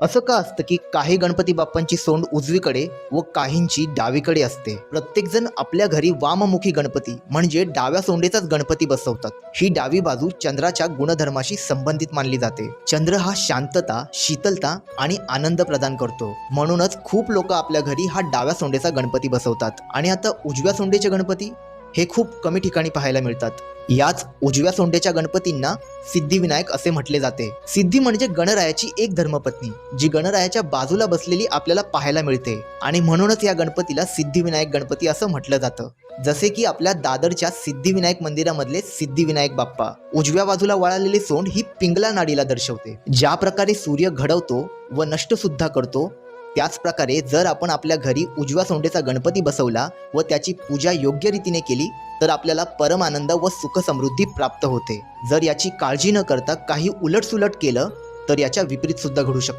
असं का असतं की काही गणपती बाप्पांची सोंड उजवीकडे व काहींची डावीकडे असते? प्रत्येक जण आपल्या घरी वाममुखी गणपती म्हणजे डाव्या सोंडेचाच गणपती बसवतात. ही डावी बाजू चंद्राच्या गुणधर्माशी संबंधित मानली जाते. चंद्र हा शांतता, शीतलता आणि आनंद प्रदान करतो. म्हणूनच खूप लोक आपल्या घरी हा डाव्या सोंडेचा गणपती बसवतात. आणि आता उजव्या सोंडेचे गणपती हे खूप कमी ठिकाणी पाहायला मिळतात. याच उजव्या सोंडेच्या गणपतींना सिद्धिविनायक असे म्हटले जाते. सिद्धी म्हणजे गणरायाची एक धर्मपत्नी, जी गणरायाच्या बाजूला बसलेली आपल्याला पाहायला मिळते. आणि म्हणूनच या गणपतीला सिद्धिविनायक गणपती असं म्हटलं जातं. जसे की आपल्या दादरच्या सिद्धिविनायक मंदिरामधले सिद्धिविनायक बाप्पा. उजव्या बाजूला वळालेली सोंड ही पिंगला नाडीला दर्शवते. ज्या प्रकारे सूर्य घडवतो व नष्ट सुद्धा करतो, त्याच प्रकारे जर आपण आपल्या घरी उजव्या सोंडेचा गणपती बसवला व त्याची पूजा योग्य रीतीने केली तर आपल्याला परमानंद व सुख समृद्धी प्राप्त होते. जर याची काळजी न करता काही उलटसुलट केलं तर याच्या विपरीत सुद्धा घडू शकतं.